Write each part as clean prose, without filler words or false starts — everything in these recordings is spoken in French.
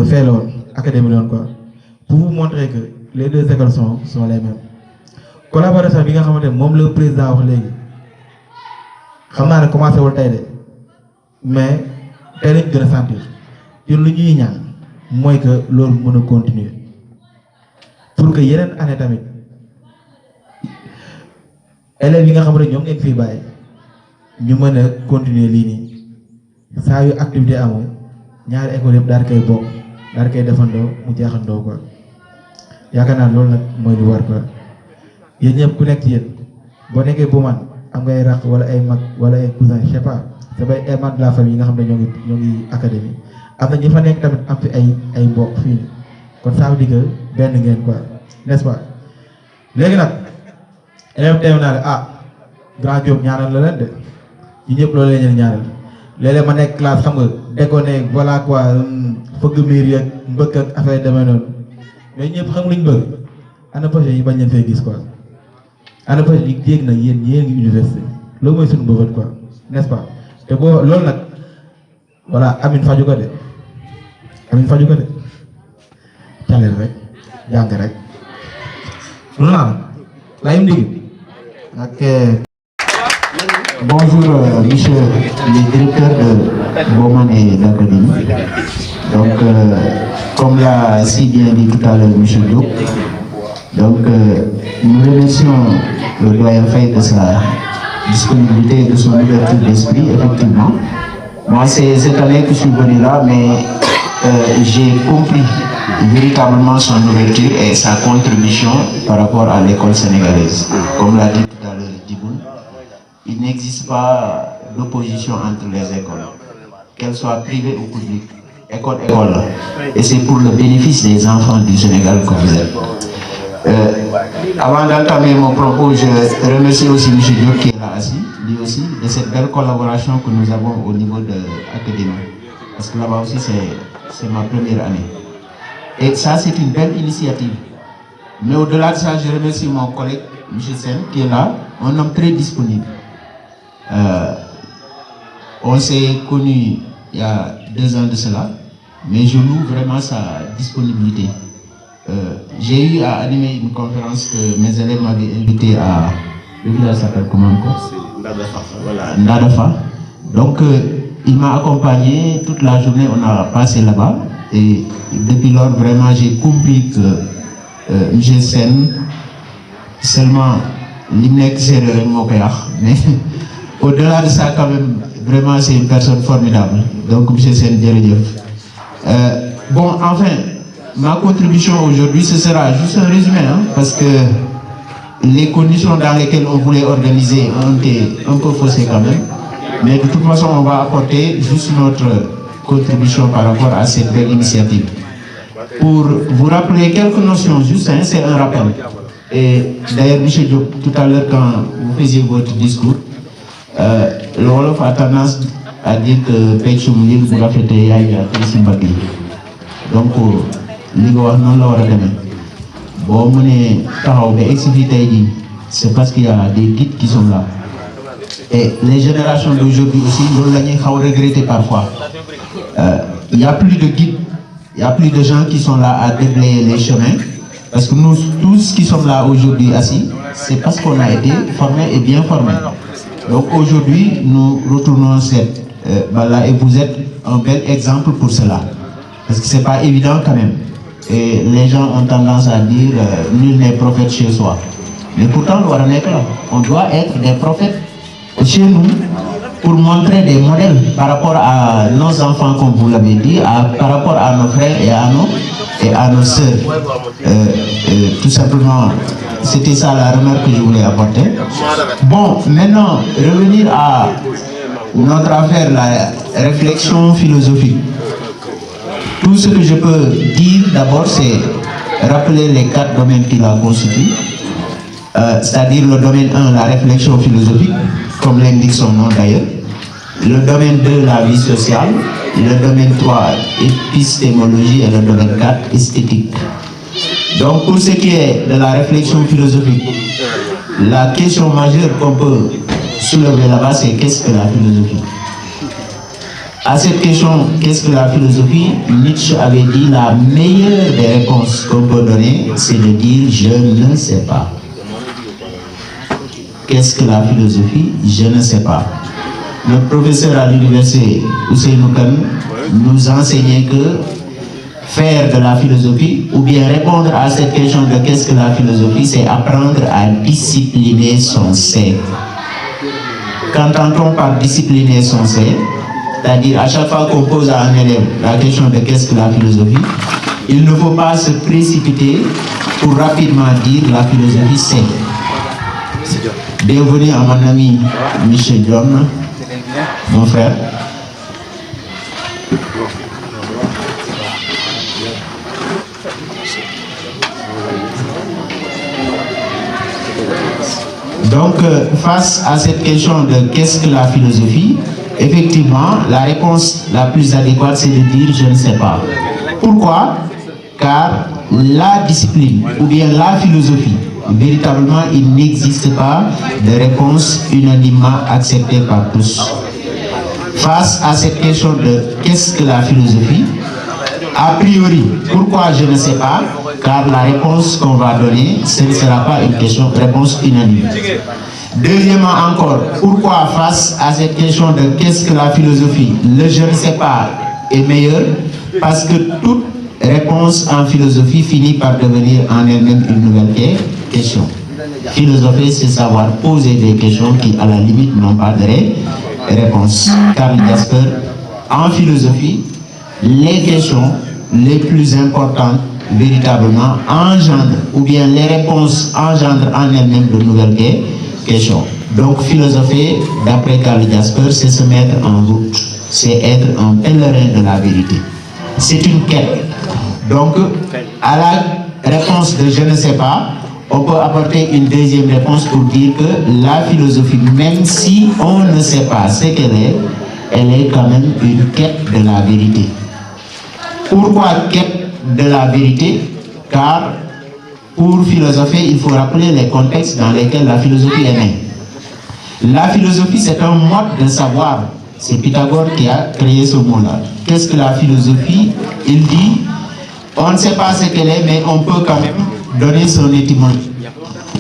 fait académie quoi, pour vous montrer que les deux écoles sont les mêmes. Collaboration bi nga xamante moom le président wax léegi xam naa ne commencé wul tey de mais tey lañ gën a sentir ñun lu ñuy ñaan mooy que loolu mën a continuer pour que yeneen année tamit élèves yi nga xam ne ñoom ngeen fiy bàyyi ñu mën a continuer lii nii saa yu activité amoo ñaari école yëpp daal koy bokk daal koy defandoo mu jeexandoo quoi yaakaar naa loolu nag mooy lu war quoi yéen ñëpp ku nekk ci yéen boo nekkee bu man am ngay raq wala ay mag wala ay cousin je sais pas c'est bay ay membres de la famille yi nga xam ne ñoo ngi académie am na ñi fa nekk tamit am fi ay mbokk fii kon ça veut dire que benn ngeen quoi n'est-ce pas léegi nag élève teew naa ne grand Diop ñaanal la leen de ñu ñëpp loolu la leen ñaanal léeg-léeg ma nekk classe xam nga déconné voilà quoi fëgg miir yeeg mbëkk ak affaire demee noonu mais ñëpp xam luñ bëgg ana projet yi bañ leen fay gis quoi ana projet yi jéeg na yéen ngi université loolu mooy suñu bëggoon quoi n'est-ce pas te boo loolu nag voilà Amine faju ko de caleel rek jàng rek loolu naa la yim digi ok. Bonjour, monsieur le directeur de Bauman et l'Académie. Donc, comme l'a si bien dit tout à l'heure monsieur Diop, donc nous remercions le doyen Faye de sa disponibilité et de son ouverture d'esprit, effectivement. Moi, c'est cette année que je suis venu là, mais j'ai compris véritablement son ouverture et sa contribution par rapport à l'école sénégalaise. Comme l'a dit tout à l'heure Djiboun, il n'existe pas d'opposition entre les écoles, qu'elles soient privées ou publiques. École. Et c'est pour le bénéfice des enfants du Sénégal que vous êtes. Avant d'entamer mon propos, je remercie aussi M. Diop qui est là assis, lui aussi, de cette belle collaboration que nous avons au niveau de l'académie. Parce que là-bas aussi, c'est ma première année. Et ça, c'est une belle initiative. Mais au-delà de ça, je remercie mon collègue, M. Sen, qui est là, un homme très disponible. On s'est connus il y a 2 ans de cela, mais je loue vraiment sa disponibilité. J'ai eu à animer une conférence que mes élèves m'avaient invité à... Le village s'appelle comment encore? Voilà, Ndadafa. Donc, il m'a accompagné toute la journée, on a passé là-bas. Et depuis lors, vraiment, j'ai compris que M. Sen, seulement l'IMNEC c'est le Mokéach, mais au-delà de ça, quand même, vraiment, c'est une personne formidable. Donc, M. Sen bon, enfin, ma contribution aujourd'hui, ce sera juste un résumé, hein, parce que les conditions dans lesquelles on voulait organiser ont été un peu faussées quand même. Mais de toute façon, on va apporter juste notre contribution par rapport à cette belle initiative. Pour vous rappeler quelques notions, juste, hein, c'est un rappel. Et d'ailleurs, M. Diop, tout à l'heure, quand vous faisiez votre discours, le Wolof a tendance à dire que Pechum Lil vous a fait Simbaki. Donc, l'Igo non l'a bon, c'est parce qu'il y a des guides qui sont là. Et les générations d'aujourd'hui aussi, nous regretter parfois. Il n'y a plus de guides, il n'y a plus de gens qui sont là à déblayer les chemins. Parce que nous tous qui sommes là aujourd'hui assis, c'est parce qu'on a été formés et bien formés. Donc aujourd'hui, nous retournons cette balle-là et vous êtes un bel exemple pour cela. Parce que ce n'est pas évident quand même. Et les gens ont tendance à dire nul n'est prophète chez soi. Mais pourtant, on doit être des prophètes chez nous pour montrer des modèles par rapport à nos enfants, comme vous l'avez dit, par rapport à nos frères et à nos sœurs. Tout simplement, c'était ça la remarque que je voulais apporter. Bon, maintenant, revenir à notre affaire, la réflexion philosophique. Tout ce que je peux dire d'abord, c'est rappeler les 4 domaines qui la constituent. C'est-à-dire le domaine 1, la réflexion philosophique, comme l'indique son nom d'ailleurs. Le domaine 2, la vie sociale. Le domaine 3, épistémologie. Et le domaine 4, esthétique. Donc pour ce qui est de la réflexion philosophique, la question majeure qu'on peut soulever là-bas, c'est qu'est-ce que la philosophie? À cette question, qu'est-ce que la philosophie? Nietzsche avait dit la meilleure des réponses qu'on peut donner, c'est de dire je ne sais pas. Qu'est-ce que la philosophie? Je ne sais pas. Notre professeur à l'université, Ousseynou Kane, nous enseignait que faire de la philosophie, ou bien répondre à cette question de qu'est-ce que la philosophie, c'est apprendre à discipliner son ser. Qu'entend-on par discipliner son ser? C'est-à-dire, à chaque fois qu'on pose à un élève la question de qu'est-ce que la philosophie, il ne faut pas se précipiter pour rapidement dire la philosophie c'est. Bienvenue à mon ami Michel John, mon frère. Donc, face à cette question de qu'est-ce que la philosophie, effectivement, la réponse la plus adéquate, c'est de dire je ne sais pas. Pourquoi? Car la discipline, ou bien la philosophie, véritablement, il n'existe pas de réponse unanimement acceptée par tous. Face à cette question de qu'est-ce que la philosophie, a priori, pourquoi je ne sais pas? Car la réponse qu'on va donner, ce ne sera pas une réponse unanime. Deuxièmement encore, pourquoi face à cette question de qu'est-ce que la philosophie, le je ne sais pas est meilleur? Parce que toute réponse en philosophie finit par devenir en elle-même une nouvelle question. Philosopher, c'est savoir poser des questions qui, à la limite, n'ont pas de réponse. Karl Jasper, en philosophie, les questions les plus importantes véritablement engendrent, ou bien les réponses engendrent en elles-mêmes de nouvelles questions. Donc philosopher, d'après Karl Jasper, c'est se mettre en route, c'est être un pèlerin de la vérité. C'est une quête. Donc, à la réponse de je ne sais pas, on peut apporter une deuxième réponse pour dire que la philosophie, même si on ne sait pas ce qu'elle est, elle est quand même une quête de la vérité. Pourquoi quête de la vérité? Car pour philosopher, il faut rappeler les contextes dans lesquels la philosophie est née. La philosophie, c'est un mode de savoir. C'est Pythagore qui a créé ce mot-là. Qu'est-ce que la philosophie? Il dit, on ne sait pas ce qu'elle est, mais on peut quand même donner son étymologie.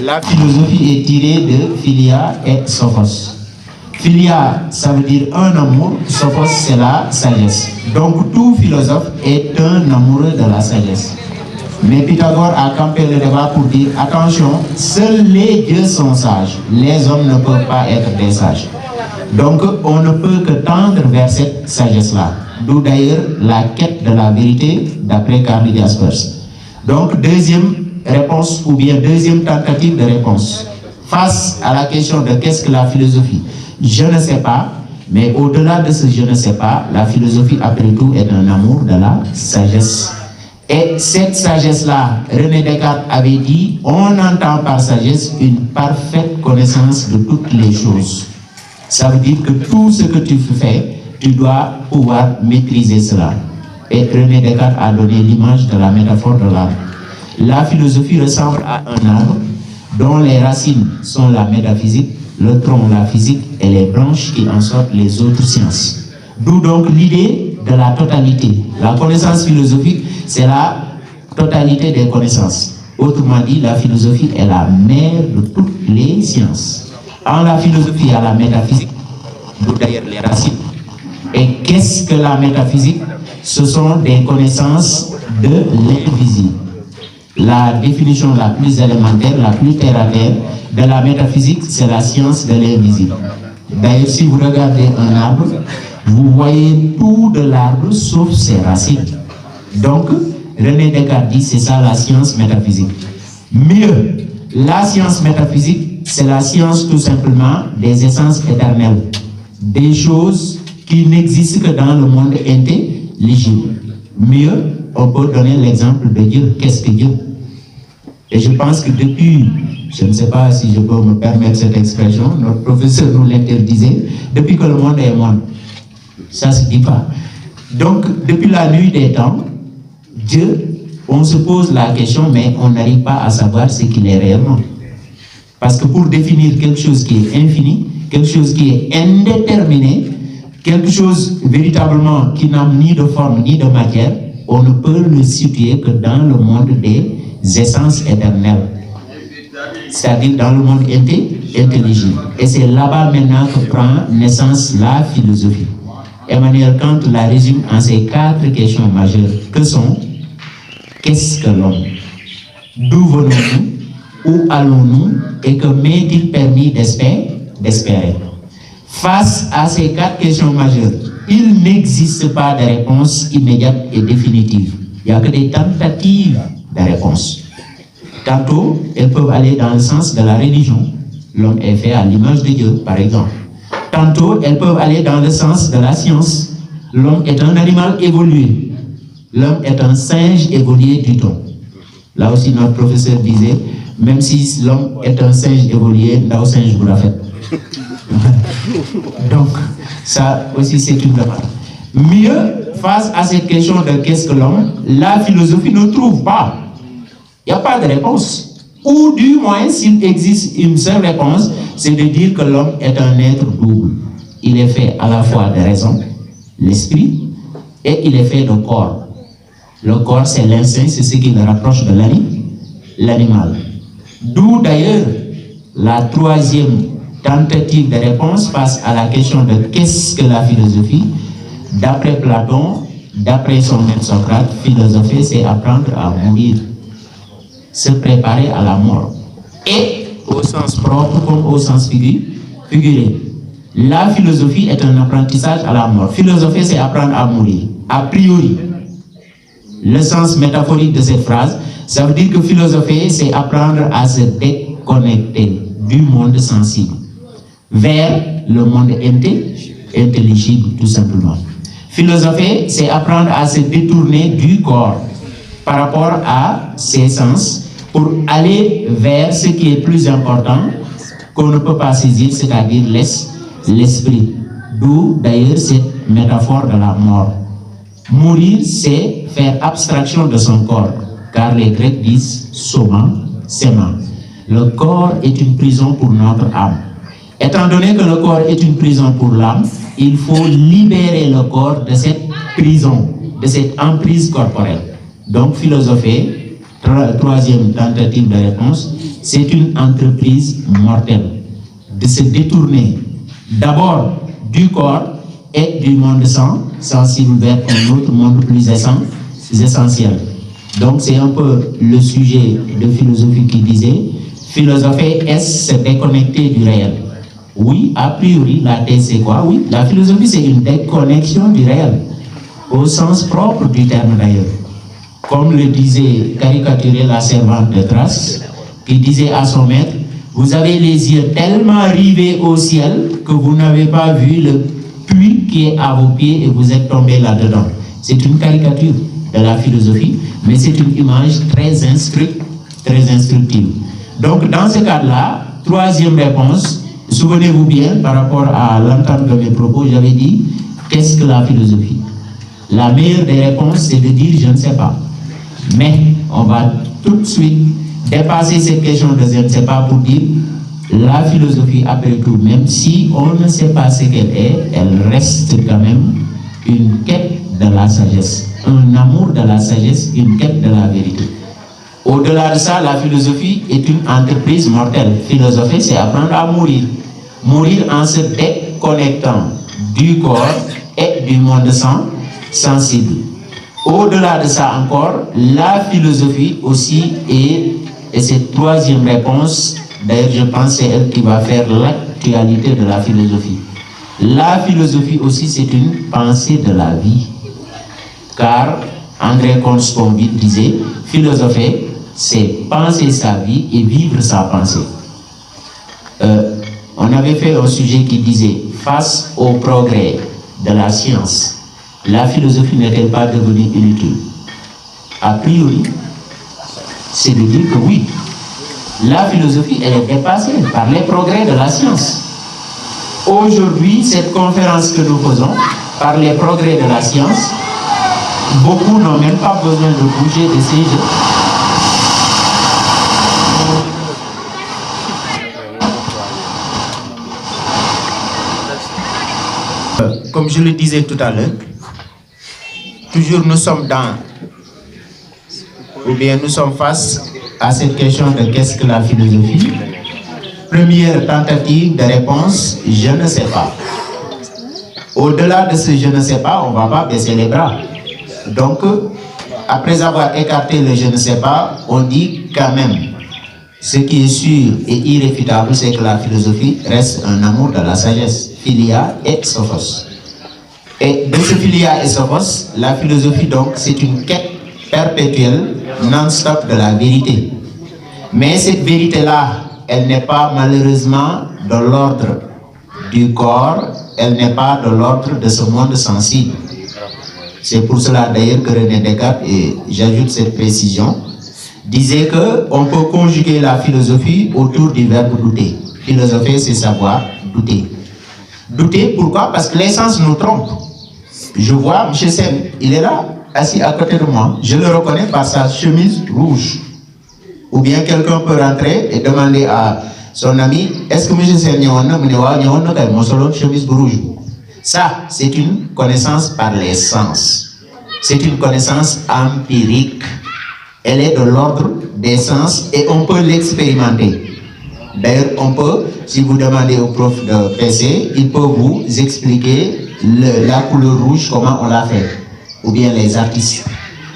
La philosophie est tirée de philia et sophos. Philia, ça veut dire un amour, sophos, c'est la sagesse. Donc tout philosophe est un amoureux de la sagesse. Mais Pythagore a campé le débat pour dire, attention, seuls les dieux sont sages, les hommes ne peuvent pas être des sages. Donc on ne peut que tendre vers cette sagesse-là. D'où d'ailleurs la quête de la vérité d'après Karl Jaspers. Donc deuxième réponse, ou bien deuxième tentative de réponse. Face à la question de qu'est-ce que la philosophie, je ne sais pas, mais au-delà de ce je ne sais pas, la philosophie après tout est un amour de la sagesse. Et cette sagesse-là, René Descartes avait dit, on entend par sagesse une parfaite connaissance de toutes les choses. Ça veut dire que tout ce que tu fais, tu dois pouvoir maîtriser cela. Et René Descartes a donné l'image de la métaphore de l'arbre. La philosophie ressemble à un arbre dont les racines sont la métaphysique, le tronc la physique et les branches qui en sortent les autres sciences. D'où donc l'idée de la totalité. La connaissance philosophique, c'est la totalité des connaissances. Autrement dit, la philosophie est la mère de toutes les sciences. En la philosophie, il y a la métaphysique, d'où d'ailleurs les racines. Et qu'est-ce que la métaphysique? Ce sont des connaissances de l'invisible. La définition la plus élémentaire, la plus terre à terre de la métaphysique, c'est la science de l'invisible. D'ailleurs, si vous regardez un arbre, vous voyez tout de l'arbre sauf ses racines. Donc, René Descartes dit, c'est ça la science métaphysique. Mieux, la science métaphysique, c'est la science tout simplement des essences éternelles, des choses qui n'existent que dans le monde intelligible. Mieux, on peut donner l'exemple de Dieu. Qu'est-ce que Dieu? Et je pense que depuis, je ne sais pas si je peux me permettre cette expression, notre professeur nous l'interdisait, depuis que le monde est monde. Ça ne se dit pas. Donc, depuis la nuit des temps, Dieu, on se pose la question, mais on n'arrive pas à savoir ce qu'il est réellement. Parce que pour définir quelque chose qui est infini, quelque chose qui est indéterminé, quelque chose véritablement qui n'a ni de forme ni de matière, on ne peut le situer que dans le monde des essences éternelles, c'est-à-dire dans le monde intelligible. Et c'est là-bas maintenant que prend naissance la philosophie. Emmanuel Kant la résume en ces 4 questions majeures que sont: qu'est-ce que l'homme? D'où venons-nous? Où allons-nous? Et que m'est-il permis d'espérer? Face à ces 4 questions majeures, il n'existe pas de réponse immédiate et définitive. Il n'y a que des tentatives de réponse. Tantôt, elles peuvent aller dans le sens de la religion. L'homme est fait à l'image de Dieu, par exemple. Tantôt, elles peuvent aller dans le sens de la science. L'homme est un animal évolué. L'homme est un singe évolué du temps. Là aussi, notre professeur disait, même si l'homme est un singe évolué, là singe vous l'a fait. Donc, ça aussi, c'est une demande. Mieux, face à cette question de qu'est-ce que l'homme, la philosophie ne trouve pas. Il n'y a pas de réponse. Ou du moins, s'il existe une seule réponse, c'est de dire que l'homme est un être double. Il est fait à la fois de raison, l'esprit, et il est fait de corps. Le corps, c'est l'instinct, c'est ce qui le rapproche de l'animal. D'où d'ailleurs la 3e tentative de réponse face à la question de qu'est-ce que la philosophie. D'après Platon, d'après son maître Socrate, philosopher, c'est apprendre à mourir, se préparer à la mort. Et au sens propre comme au sens figuré. La philosophie est un apprentissage à la mort. Philosopher, c'est apprendre à mourir. A priori, le sens métaphorique de cette phrase, ça veut dire que philosopher, c'est apprendre à se déconnecter du monde sensible vers le monde intelligible, tout simplement. Philosopher, c'est apprendre à se détourner du corps par rapport à ses sens pour aller vers ce qui est plus important qu'on ne peut pas saisir, c'est-à-dire l'esprit. D'où d'ailleurs cette métaphore de la mort. Mourir, c'est faire abstraction de son corps, car les Grecs disent soma, sema. Le corps est une prison pour notre âme. Étant donné que le corps est une prison pour l'âme, il faut libérer le corps de cette prison, de cette emprise corporelle. Donc, philosopher, 3e tentative de réponse, c'est une entreprise mortelle de se détourner d'abord du corps et du monde sensible vers un autre monde plus essentiel. Donc, c'est un peu le sujet de philosophie qui disait philosopher, est-ce se déconnecter du réel? Oui, a priori, la thèse c'est quoi? Oui, la philosophie c'est une déconnexion du réel, au sens propre du terme d'ailleurs. Comme le disait, caricaturé la servante de Thrace, qui disait à son maître, vous avez les yeux tellement rivés au ciel que vous n'avez pas vu le puits qui est à vos pieds et vous êtes tombé là-dedans. C'est une caricature de la philosophie, mais c'est une image très instructive. Donc dans ce cadre-là, 3e réponse, souvenez-vous bien, par rapport à l'entame de mes propos, j'avais dit, qu'est-ce que la philosophie? La meilleure des réponses, c'est de dire, je ne sais pas. Mais on va tout de suite dépasser cette question de je ne sais pas pour dire, la philosophie, après tout, même si on ne sait pas ce qu'elle est, elle reste quand même une quête de la sagesse, un amour de la sagesse, une quête de la vérité. Au-delà de ça, la philosophie est une entreprise mortelle. Philosopher, c'est apprendre à mourir. Mourir en se déconnectant du corps et du monde sensible. Au-delà de ça encore, la philosophie aussi est, et cette 3e réponse, d'ailleurs je pense que c'est elle qui va faire l'actualité de la philosophie. La philosophie aussi c'est une pensée de la vie. Car André Comte-Sponville disait, philosopher, c'est penser sa vie et vivre sa pensée. On avait fait un sujet qui disait, face au progrès de la science, la philosophie n'est-elle pas devenue inutile? A priori, c'est de dire que oui, la philosophie elle est dépassée par les progrès de la science. Aujourd'hui, cette conférence que nous faisons, par les progrès de la science, beaucoup n'ont même pas besoin de bouger de ces jeux. comme je le disais tout à l'heure, toujours nous sommes nous sommes face à cette question de qu'est-ce que la philosophie. Première tentative de réponse, je ne sais pas. Au-delà de ce je ne sais pas, on ne va pas baisser les bras. Donc, après avoir écarté le je ne sais pas, on dit quand même, ce qui est sûr et irréfutable, c'est que la philosophie reste un amour de la sagesse, philia et sophos. Et de ce philia et sophos, la philosophie donc, c'est une quête perpétuelle, non-stop de la vérité. Mais cette vérité-là, elle n'est pas malheureusement de l'ordre du corps, elle n'est pas de l'ordre de ce monde sensible. C'est pour cela d'ailleurs que René Descartes, et j'ajoute cette précision, disait qu'on peut conjuguer la philosophie autour du verbe douter. Philosopher, c'est savoir douter. Douter, pourquoi? Parce que l'essence nous trompe. Je vois M. Sen, il est là, assis à côté de moi. Je le reconnais par sa chemise rouge. Ou bien quelqu'un peut rentrer et demander à son ami, est-ce que M. Sen a une chemise rouge? Ça, c'est une connaissance par les sens. C'est une connaissance empirique. Elle est de l'ordre des sens et on peut l'expérimenter. D'ailleurs, on peut, si vous demandez au prof de PC, il peut vous expliquer la couleur rouge, comment on l'a fait, ou bien les artistes.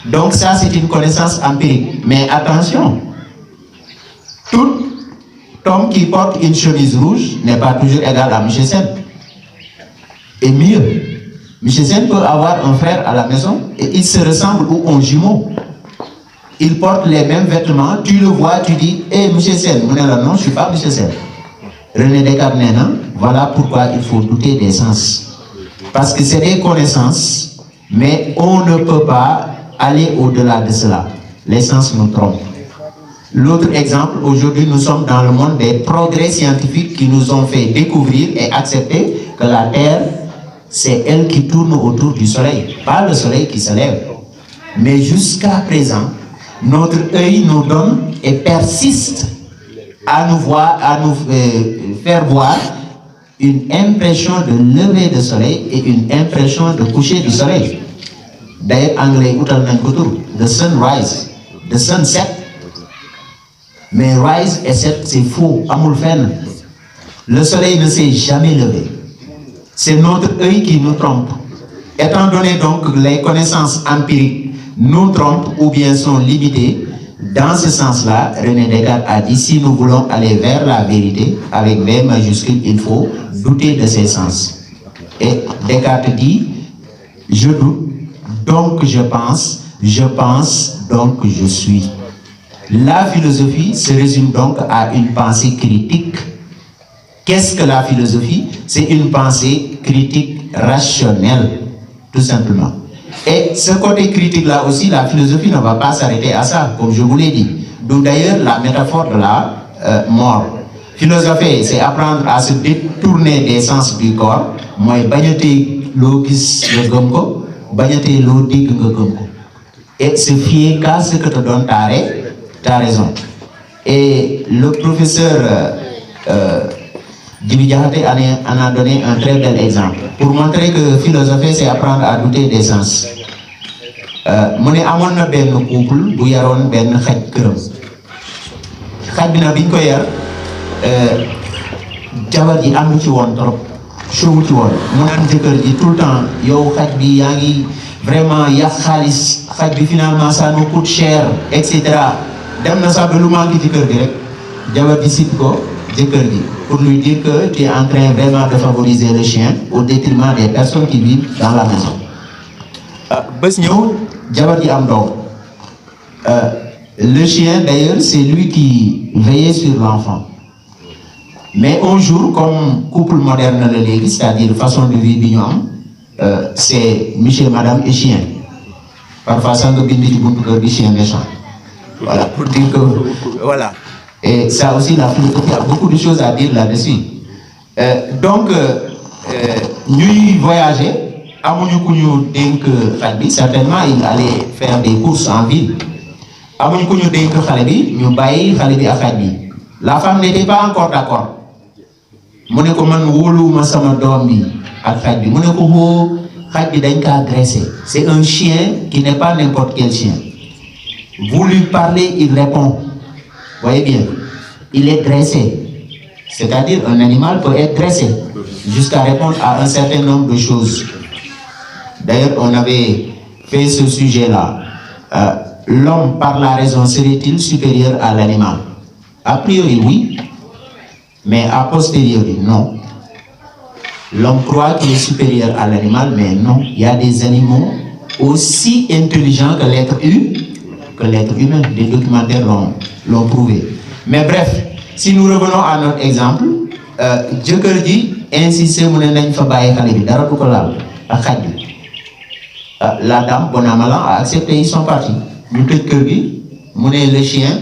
Donc ça, c'est une connaissance empirique. Mais attention, tout homme qui porte une chemise rouge n'est pas toujours égal à M. Sen. Et mieux, M. Sen peut avoir un frère à la maison et ils se ressemblent ou ont jumeaux. Ils portent les mêmes vêtements, tu le vois, tu dis, hé, M. Sen, non, je ne suis pas M. Sen. René Descartes, voilà pourquoi il faut douter des sens. Parce que c'est des connaissances, mais on ne peut pas aller au-delà de cela. Les sens nous trompent. L'autre exemple, aujourd'hui, nous sommes dans le monde des progrès scientifiques qui nous ont fait découvrir et accepter que la Terre, c'est elle qui tourne autour du Soleil, pas le Soleil qui se lève. Mais jusqu'à présent, notre œil nous donne et persiste à nous faire voir une impression de lever de soleil et une impression de coucher du soleil. D'ailleurs, anglais, the sunrise, the sunset. Mais rise et set, c'est faux, amulfen. Le soleil ne s'est jamais levé. C'est notre œil qui nous trompe. Étant donné donc les connaissances empiriques nous trompent ou bien sont limitées, dans ce sens-là, René Descartes a dit, si nous voulons aller vers la vérité, avec V majuscule, il faut douter de ses sens. Et Descartes dit, je doute, donc je pense, donc je suis. La philosophie se résume donc à une pensée critique. Qu'est-ce que la philosophie? C'est une pensée critique rationnelle, tout simplement. Et ce côté critique-là aussi, la philosophie ne va pas s'arrêter à ça, comme je vous l'ai dit. Donc d'ailleurs, la métaphore de la mort. Philosopher, c'est apprendre à se détourner des sens du corps. Moi, bagnate logis le gomko, bagnate lodig le gomko. Et se fier qu'à ce que te donne ta raison. Et le professeur Djibidjahate en a donné un très bel exemple. Pour montrer que philosopher, c'est apprendre à douter des sens. Mu ne amoon na benn couple bu yaroon benn xaj këram xaj bi nag biñ ko yar jabar ji àndu ci woon trop soobu ci woon mu naan jëkkër ji tout le temps yow xaj bi yaa ngi vraiment yàq xaalis xaj bi finalement ça nous coûte cher et cetera dem na sax ba lu manqué ci kër gi rek jabar ji sit ko jëkkër ji pour lui dire que tu es en train vraiment de favoriser le chien au détriment des personnes qui vivent dans la maison. Bés ñëw jabar ji am doom. Le chien d'ailleurs c'est lui qui veillait sur l'enfant. Mais un jour comme couple moderne la léegi, c'est-à-dire façon de vie bi ñu am, c'est monsieur, madame et chien. Parfois ça nga bind ci buntu kër gi chien méchant. Voilà, pour dire que voilà. Et ça aussi, la philosophie a beaucoup de choses à dire là-dessus. Donc, nous voyager, certainement il allait faire des courses en ville. La femme n'était pas encore d'accord. ak xaj bi mu ne ko xoo xaj bi dañ kaa dressé. C'est un chien qui n'est pas n'importe quel chien. Vous lui parlez, il répond. Voyez bien, il est dressé. C'est-à-dire un animal peut être dressé jusqu'à répondre à un certain nombre de choses. D'ailleurs, on avait fait ce sujet-là. L'homme par la raison serait-il supérieur à l'animal? A priori, oui, mais a posteriori, non. L'homme croit qu'il est supérieur à l'animal, mais non. Il y a des animaux aussi intelligents que l'être humain. Des documentaires l'ont prouvé. Mais bref, si nous revenons à notre exemple, jëkkër ji insisté mu ne nañ fa bàyyi xale bi dara du ko laal ak xaj bi. La dame, bon an mal an, a accepté, ils sont partis. Ñu tëj kër gi mu ne le chien,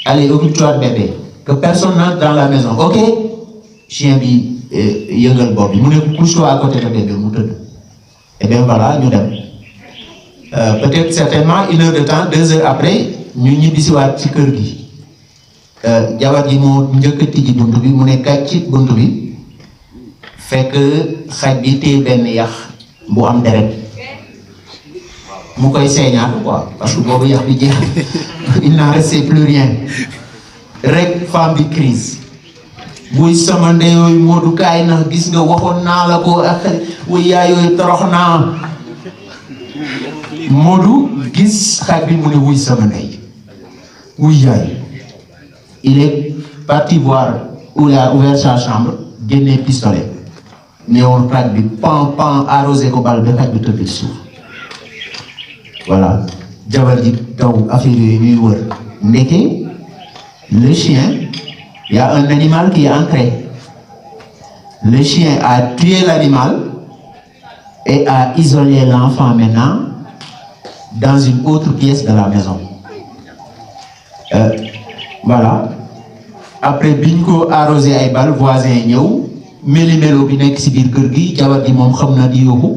allez occupe-toi de bébé, que personne n'entre dans la maison, ok? Chien bi yëngal bopp bi mu ne couche-toi à côté de bébé mu tëdd. Et bien voilà, ñu dem. Peut-être certainement 1 heure de temps, 2 heures après ñu ñibbisiwaat ci kër gi. Jabar ji moo njëkk a tijji bunt bi mu ne kàcc ci bunt bi fekk xaj bi téye benn yax bu am deret mu koy seeñaat quoi parce que boobu yax bi jeex il n'en restait plus rien rek femme bi crise buy sama ndeyooyu Modou kaay na gis nga waxoon naa la ko ak wuy yaayooyu torox naa Modou gis xaj bi mu ne wuy sama ndey wuy yaay. Il est parti voir où il a ouvert sa chambre, génne pistolet. Néon xaj bi pan arrosé ko bal ba xaj bi tëdd suuf. Voilà. Jabar ji daw affaire yooyu ñuy wër. Ndeke le chien, il y a un animal qui est ancré. Le chien a tué l'animal et a isolé l'enfant maintenant dans une autre pièce de la maison. Voilà. Après biñ ko arrosé ay bal voisin ñëw méli-mélo bi nekk si biir kër gi jabar gi moom xam na di yóbbu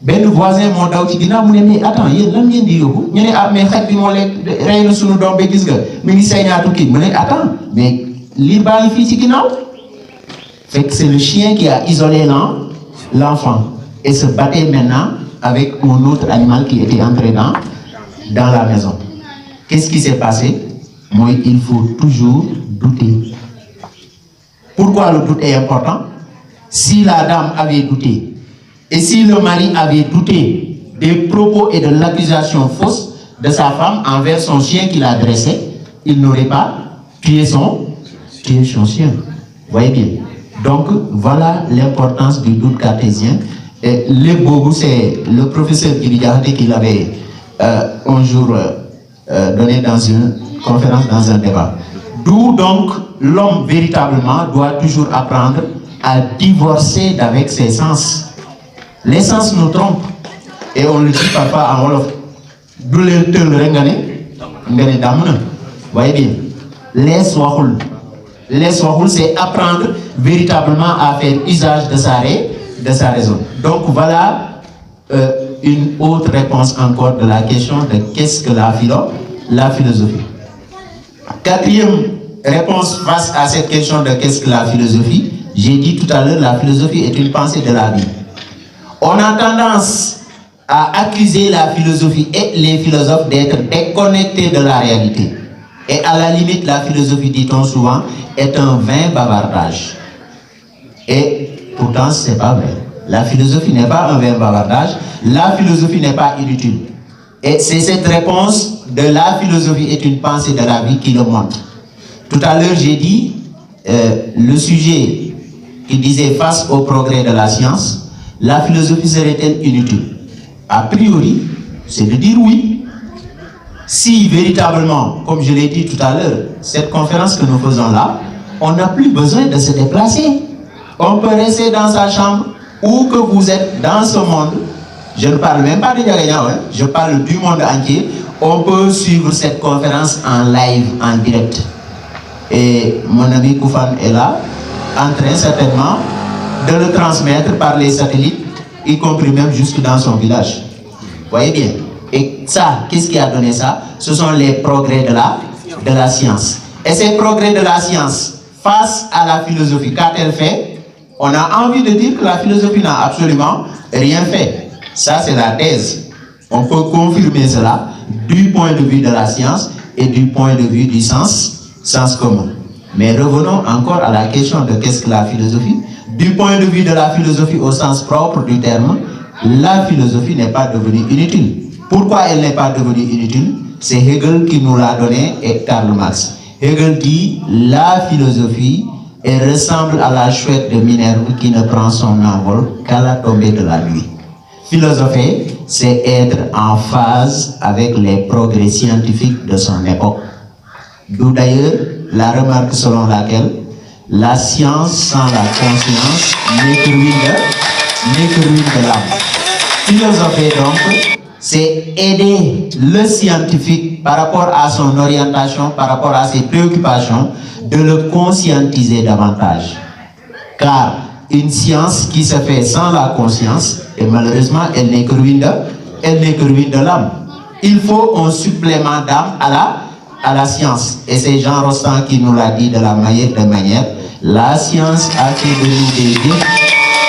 benn voisin moo daw ci ginnaaw mu ne mais attends yéen lan ngeen di yóbbu ñu ne ah mais xaj bi moo lekk rey na sunu doom ba gis nga mi ngi sayñaatu kii mu ne attends mais lii baa ngi fii ci ginnaaw fekk c'est le chien qui a isolé l'enfant et se battait maintenant avec un autre animal qui était entré dans la maison. Qu'est-ce qui s'est passé? Moi, il faut toujours douter. Pourquoi le doute est important? Si la dame avait douté, et si le mari avait douté des propos et de l'accusation fausse de sa femme envers son chien qu'il a dressé, il n'aurait pas tué son chien. Voyez bien. Donc, voilà l'importance du doute cartésien. Et le bobo, c'est le professeur Giligarté qui l'avait un jour donné dans une conférence, dans un débat. D'où donc l'homme véritablement doit toujours apprendre à divorcer d'avec ses sens. Les sens nous trompent. Et on le dit parfois en Wolof. D'où voyez bien. Les swahul, c'est apprendre véritablement à faire usage de sa raison. Donc voilà une autre réponse encore de la question de qu'est-ce que la philosophie. Quatrième réponse face à cette question de qu'est-ce que la philosophie, j'ai dit tout à l'heure, la philosophie est une pensée de la vie. On a tendance à accuser la philosophie et les philosophes d'être déconnectés de la réalité. Et à la limite, la philosophie, dit-on souvent, est un vain bavardage. Et pourtant, ce n'est pas vrai. La philosophie n'est pas un vain bavardage. La philosophie n'est pas inutile. Et c'est cette réponse de la philosophie est une pensée de la vie qui le montre. Tout à l'heure, j'ai dit le sujet qui disait face au progrès de la science, la philosophie serait-elle inutile? A priori, c'est de dire oui. Si véritablement, comme je l'ai dit tout à l'heure, cette conférence que nous faisons là, on n'a plus besoin de se déplacer. On peut rester dans sa chambre, où que vous êtes dans ce monde. Je ne parle même pas de Diagagnan, hein, je parle du monde entier. On peut suivre cette conférence en live, en direct. Et mon ami Koufan est là, en train certainement de le transmettre par les satellites, y compris même jusque dans son village. Voyez bien. Et ça, qu'est-ce qui a donné ça? Ce sont les progrès de la science. Et ces progrès de la science, face à la philosophie, qu'a-t-elle fait? On a envie de dire que la philosophie n'a absolument rien fait. Ça, c'est la thèse. On peut confirmer cela du point de vue de la science et du point de vue du sens commun. Mais revenons encore à la question de qu'est-ce que la philosophie. Du point de vue de la philosophie au sens propre du terme, la philosophie n'est pas devenue inutile. Pourquoi elle n'est pas devenue inutile? C'est Hegel qui nous l'a donné et Karl Marx. Hegel dit la philosophie ressemble à la chouette de Minerve qui ne prend son envol qu'à la tombée de la nuit. Philosopher, c'est être en phase avec les progrès scientifiques de son époque. D'où d'ailleurs la remarque selon laquelle la science sans la conscience n'est que ruine de l'âme. Philosopher donc, c'est aider le scientifique par rapport à son orientation, par rapport à ses préoccupations, de le conscientiser davantage. Car une science qui se fait sans la conscience, et malheureusement, elle n'est que ruine de l'âme. Il faut un supplément d'âme à la science. Et c'est Jean Rostand qui nous l'a dit de la meilleure manière. La science a fait de nous des dieux,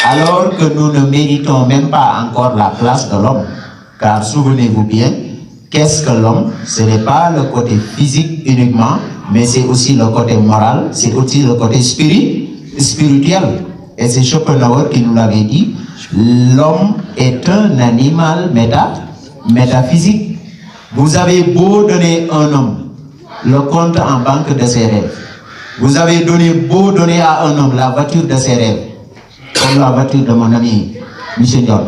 alors que nous ne méritons même pas encore la place de l'homme. Car souvenez-vous bien, qu'est-ce que l'homme? Ce n'est pas le côté physique uniquement, mais c'est aussi le côté moral, c'est aussi le côté spirituel. Et c'est Schopenhauer qui nous l'avait dit, l'homme est un animal métaphysique. Vous avez beau donner un homme le compte en banque de ses rêves. Vous avez beau donner à un homme la voiture de ses rêves, comme la voiture de mon ami Michel Dior.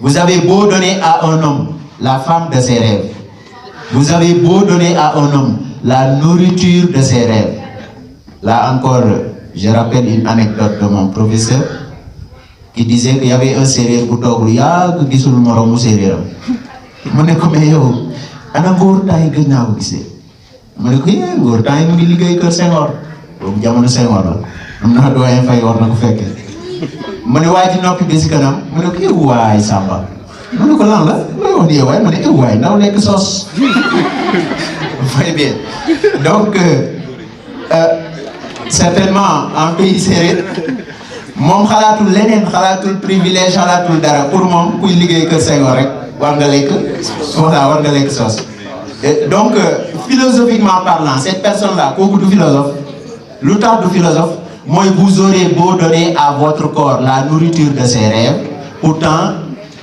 Vous avez beau donner à un homme la femme de ses rêves. Vous avez beau donner à un homme la nourriture de ses rêves. Là encore, je rappelle une anecdote de mon professeur qui disait qu'il y avait un sérieux bouton, il y a un qui morom sérieux. Je me dis, mais yo, ana ngor tay gëj naa ko gisee. Je me dis, ngor tay mu ngi liggéey kër Senghor. Boobu jamono Senghor la. Am na doyen Faye war na ko fekkee. Ma ne waa ji noppi bi si kanam mu ne ko yow waay Samba ma ne ko lan la ma wax ni yow waay ma ne yow waay ndaw nekk sos. Très bien. Donc certainement en pays séeréer moom xalaatul leneen, xalaatul privilège, xalaatul dara. Pour moom kuy liggéey kër Senghor rek war nga lekk sos. Donc philosophiquement parlant, cette personne-là kooku du philosophe. Lu tax du philosophe moi, vous aurez beau donner à votre corps la nourriture de ses rêves, pourtant,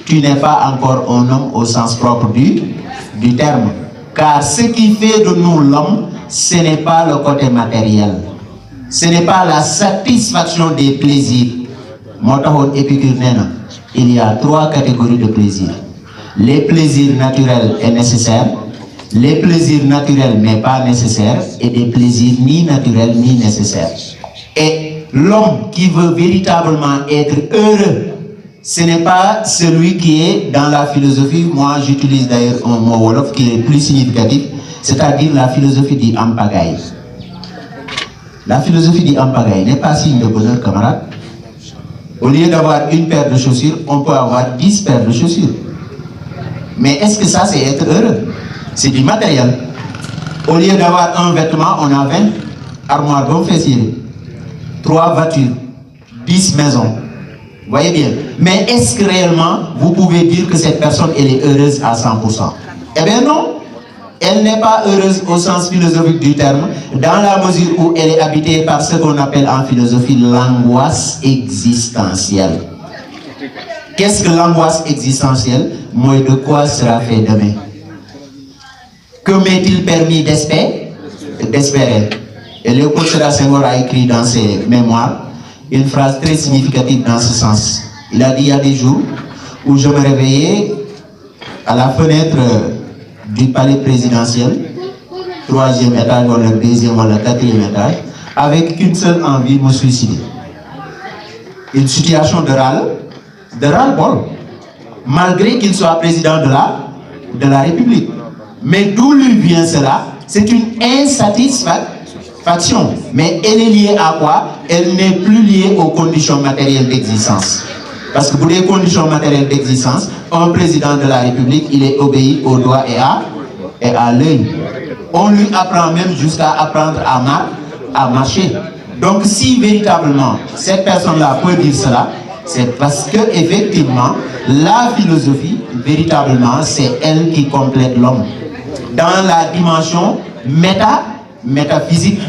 tu n'es pas encore un homme au sens propre du terme. Car ce qui fait de nous l'homme, ce n'est pas le côté matériel. Ce n'est pas la satisfaction des plaisirs. Il y a 3 catégories de plaisirs. Les plaisirs naturels et nécessaires, les plaisirs naturels mais pas nécessaires, et des plaisirs ni naturels ni nécessaires. Et l'homme qui veut véritablement être heureux, ce n'est pas celui qui est dans la philosophie. Moi, j'utilise d'ailleurs un mot wolof qui est plus significatif, c'est-à-dire la philosophie dit ampagaï. La philosophie dit ampagaï n'est pas signe de bonheur, camarade. Au lieu d'avoir une paire de chaussures, on peut avoir 10 paires de chaussures. Mais est-ce que ça, c'est être heureux? C'est du matériel. Au lieu d'avoir un vêtement, on a 20 armoires d'hommes fessiers. 3 voitures, 10 maisons. Vous voyez bien. Mais est-ce que réellement, vous pouvez dire que cette personne, elle est heureuse à 100%? Eh bien non. Elle n'est pas heureuse au sens philosophique du terme, dans la mesure où elle est habitée par ce qu'on appelle en philosophie l'angoisse existentielle. Qu'est-ce que l'angoisse existentielle? Moi, de quoi sera fait demain? Que m'est-il permis d'espérer? Et Léopold Sédar Senghor a écrit dans ses mémoires une phrase très significative dans ce sens. Il a dit, il y a des jours où je me réveillais à la fenêtre du palais présidentiel, 3e étage, ou le 2e, ou le 4e étage, avec une seule envie, me suicider. Une situation de ras-le-bol, malgré qu'il soit président de la République. Mais d'où lui vient cela? C'est une insatisfaction. Mais elle est liée à quoi? Elle n'est plus liée aux conditions matérielles d'existence. Parce que pour les conditions matérielles d'existence, un président de la République, il est obéi au doigt et à l'œil. On lui apprend même jusqu'à apprendre à marcher. Donc si véritablement cette personne-là peut dire cela, c'est parce que effectivement la philosophie, véritablement, c'est elle qui complète l'homme. Dans la dimension métaphysique,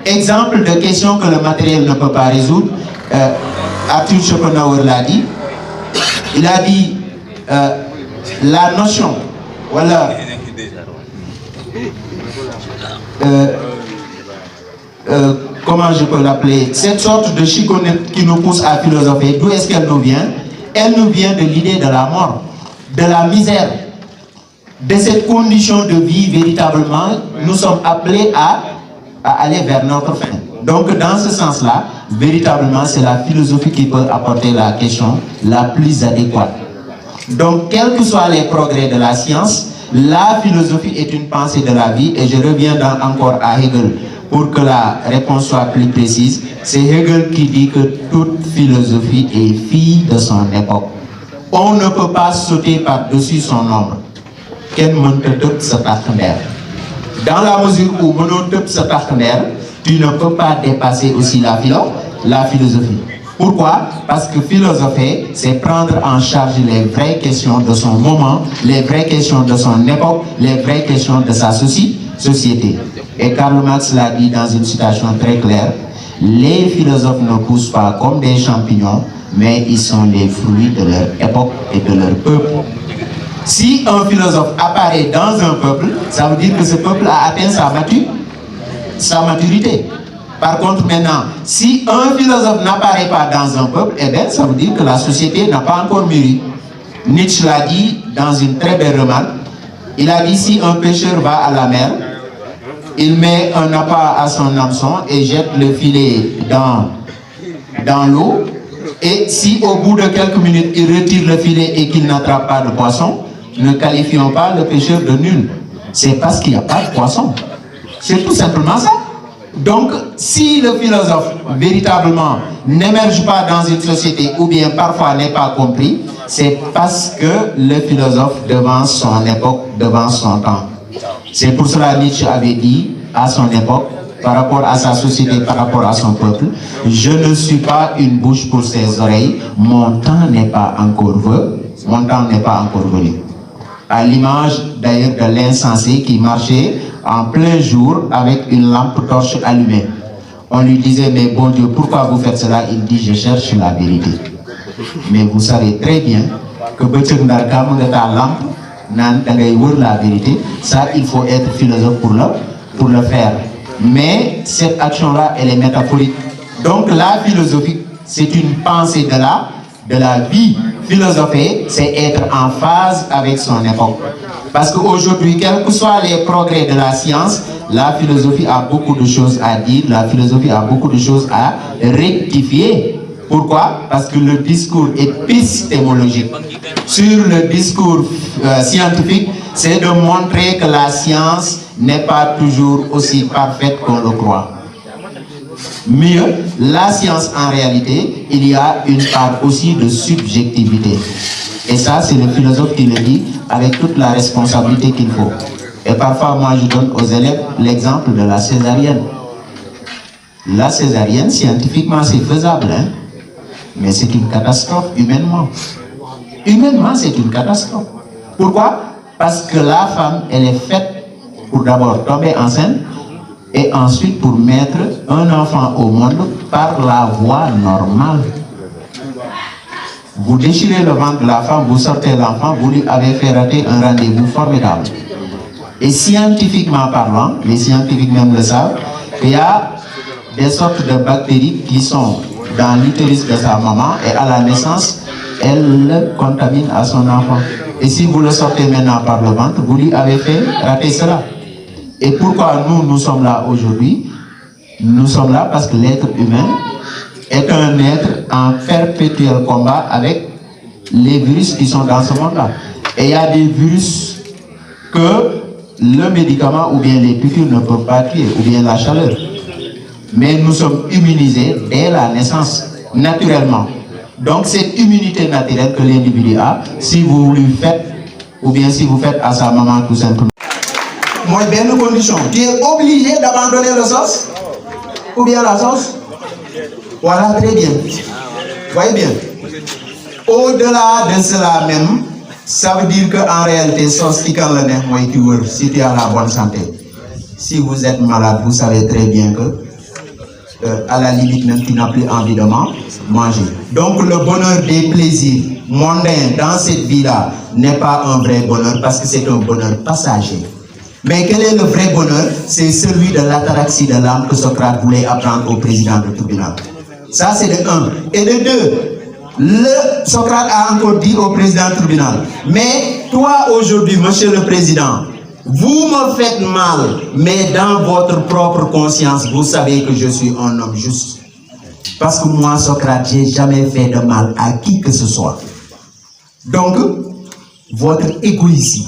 exemple de questions que le matériel ne peut pas résoudre, Arthur Schopenhauer l'a dit. Il a dit la notion, voilà, comment je peux l'appeler, cette sorte de chicoonnette qui nous pousse à philosopher, d'où est-ce qu'elle nous vient? Elle nous vient de l'idée de la mort, de la misère, de cette condition de vie. Véritablement, nous sommes appelés à aller vers notre fin. Donc dans ce sens-là, véritablement, c'est la philosophie qui peut apporter la question la plus adéquate. Donc quels que soient les progrès de la science, la philosophie est une pensée de la vie. Et je reviens encore à Hegel pour que la réponse soit plus précise. C'est Hegel qui dit que toute philosophie est fille de son époque. On ne peut pas sauter par-dessus son ombre. Dans la mesure où tu ne peux pas dépasser aussi la philosophie. Pourquoi? Parce que philosopher, c'est prendre en charge les vraies questions de son moment, les vraies questions de son époque, les vraies questions de sa société. Et Karl Marx l'a dit dans une citation très claire, les philosophes ne poussent pas comme des champignons, mais ils sont les fruits de leur époque et de leur peuple. Si un philosophe apparaît dans un peuple, ça veut dire que ce peuple a atteint sa maturité. Par contre, maintenant, si un philosophe n'apparaît pas dans un peuple, eh bien, ça veut dire que la société n'a pas encore mûri. Nietzsche l'a dit dans une très belle remarque. Il a dit, si un pêcheur va à la mer, il met un appât à son hameçon et jette le filet dans l'eau. Et si au bout de quelques minutes, il retire le filet et qu'il n'attrape pas de poisson, ne qualifions pas le pêcheur de nul. C'est parce qu'il n'y a pas de poisson. C'est tout simplement ça. Donc, si le philosophe véritablement n'émerge pas dans une société ou bien parfois n'est pas compris, c'est parce que le philosophe devant son époque, devant son temps. C'est pour cela que Nietzsche avait dit à son époque, par rapport à sa société, par rapport à son peuple, je ne suis pas une bouche pour ses oreilles, mon temps n'est pas encore venu. À l'image d'ailleurs de l'insensé qui marchait en plein jour avec une lampe torche allumée. On lui disait, mais bon Dieu, pourquoi vous faites cela? Il dit, je cherche la vérité. Mais vous savez très bien que la vérité, ça il faut être philosophe pour le faire. Mais cette action-là, elle est métaphorique. Donc la philosophie, c'est une pensée de la vie. Philosopher, c'est être en phase avec son époque. Parce qu'aujourd'hui, quels que soient les progrès de la science, la philosophie a beaucoup de choses à dire, la philosophie a beaucoup de choses à rectifier. Pourquoi? Parce que le discours épistémologique sur le discours scientifique, c'est de montrer que la science n'est pas toujours aussi parfaite qu'on le croit. Mieux, la science en réalité, il y a une part aussi de subjectivité. Et ça, c'est le philosophe qui le dit avec toute la responsabilité qu'il faut. Et parfois, moi, je donne aux élèves l'exemple de la césarienne. La césarienne, scientifiquement, c'est faisable, hein? Mais c'est une catastrophe humainement. Humainement, c'est une catastrophe. Pourquoi? Parce que la femme, elle est faite pour d'abord tomber enceinte et ensuite pour mettre un enfant au monde par la voie normale. Vous déchirez le ventre de la femme, vous sortez l'enfant, vous lui avez fait rater un rendez-vous formidable. Et scientifiquement parlant, les scientifiques même le savent, il y a des sortes de bactéries qui sont dans l'utérus de sa maman et à la naissance, elle le contamine à son enfant. Et si vous le sortez maintenant par le ventre, vous lui avez fait rater cela. Et pourquoi nous sommes là aujourd'hui? Nous sommes là parce que l'être humain est un être en perpétuel combat avec les virus qui sont dans ce monde-là. Et il y a des virus que le médicament ou bien les piqûres ne peuvent pas tuer, ou bien la chaleur. Mais nous sommes immunisés dès la naissance, naturellement. Donc cette immunité naturelle que l'individu a, si vous lui faites, ou bien si vous faites à sa maman tout simplement. Moi, bien une condition, tu es obligé d'abandonner le sauce, ou bien la sauce. Voilà, très bien. Voyez bien. Au-delà de cela même, ça veut dire qu'en réalité, si tu as la bonne santé. Si vous êtes malade, vous savez très bien que, à la limite même, tu n'as plus envie de manger. Donc le bonheur des plaisirs mondains dans cette vie-là n'est pas un vrai bonheur parce que c'est un bonheur passager. Mais quel est le vrai bonheur? C'est celui de l'ataraxie de l'âme que Socrate voulait apprendre au président du tribunal. Ça, c'est de 1. Et de 2, Socrate a encore dit au président du tribunal, mais toi aujourd'hui, monsieur le président, vous me faites mal, mais dans votre propre conscience, vous savez que je suis un homme juste. Parce que moi, Socrate, j'ai jamais fait de mal à qui que ce soit. Donc, votre égoïsme,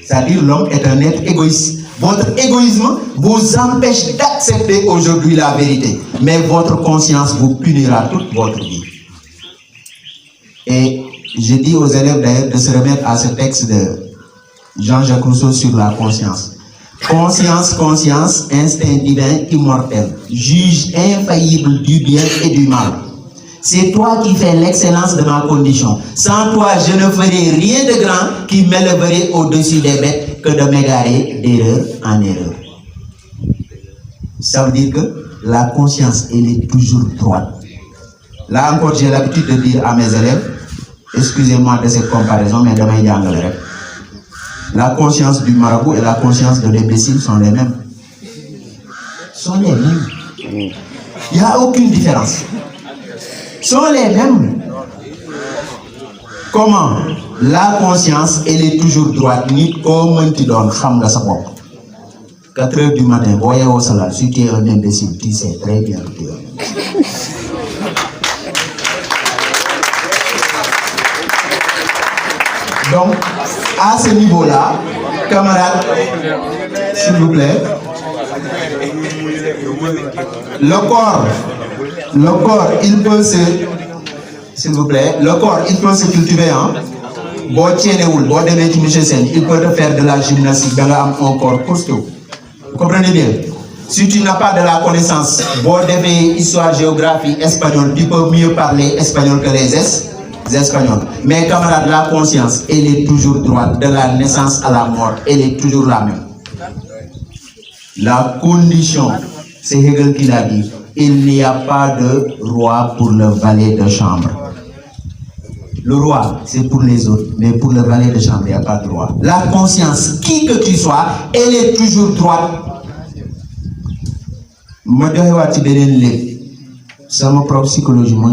c'est-à-dire l'homme est un être égoïste. Votre égoïsme vous empêche d'accepter aujourd'hui la vérité. Mais votre conscience vous punira toute votre vie. Et je dis aux élèves d'ailleurs de se remettre à ce texte de Jean-Jacques Rousseau sur la conscience. Conscience, conscience, instinct divin immortel, juge infaillible du bien et du mal. C'est toi qui fais l'excellence de ma condition. Sans toi, je ne ferai rien de grand qui m'élèverait au-dessus des bêtes que de m'égarer d'erreur en erreur. Ça veut dire que la conscience, elle est toujours droite. Là encore, j'ai l'habitude de dire à mes élèves, excusez-moi de cette comparaison, mais demain, il y a un rêve. La conscience du marabout et la conscience de l'imbécile sont les mêmes. Sont les mêmes. Il n'y a aucune différence. Sont les mêmes. Comment? La conscience, elle est toujours droite. Ni comme tu donnes, 4 heures du matin, voyez au salaire, si tu es un imbécile, tu sais très bien que tu es un imbécile. Donc, à ce niveau-là, camarades, s'il vous plaît, le corps, il peut se, s'il vous plaît, le corps, il peut se cultiver, hein. Il peut te faire de la gymnastique dans un corps costaud. Vous comprenez bien? Si tu n'as pas de la connaissance, bon, histoire, géographie, espagnol, tu peux mieux parler espagnol que les Espagnols. Mais camarades, la conscience, elle est toujours droite, de la naissance à la mort, elle est toujours la même. La condition, c'est Hegel qui l'a dit, il n'y a pas de roi pour le valet de chambre. Le roi, c'est pour les autres, mais pour le valet de chambre, il n'y a pas de roi. La conscience, qui que tu sois, elle est toujours droite. Je vais c'est ma propre psychologie, moi,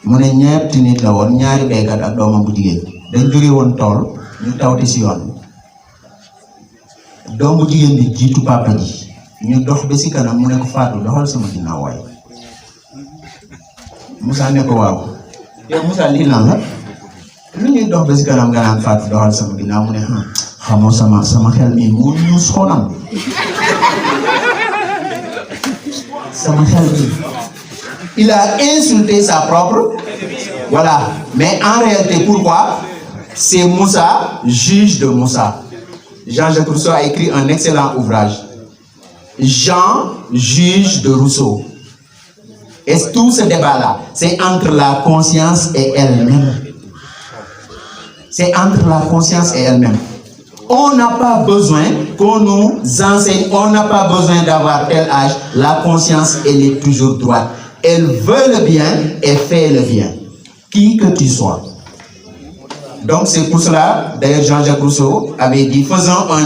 mu ne ñetti nit la woon ñaari béykat ak doomam bu jigéen dañ jóge woon tool ñu tawte si yoon doom bu jigéen bi jiitu papa ji ñu dox ba si kanam mu ne ko Fatou doxal sama ginnaaw waay Moussa ne ko waaw yow Moussa lii lan la lu ñuy dox ba si kanam nga naan Fatou doxal sama ginnaaw mu ne xamoo sama xel mi mu ñuus xonam sama xel mi. Il a insulté sa propre. Voilà. Mais en réalité, pourquoi? C'est Moussa, juge de Moussa. Jean-Jacques Rousseau a écrit un excellent ouvrage. Jean, juge de Rousseau. Et tout ce débat-là, c'est entre la conscience et elle-même. C'est entre la conscience et elle-même. On n'a pas besoin qu'on nous enseigne, on n'a pas besoin d'avoir tel âge. La conscience, elle est toujours droite. Elle veut le bien et fait le bien, qui que tu sois. Donc c'est pour cela, d'ailleurs Jean-Jacques Rousseau avait dit, faisons un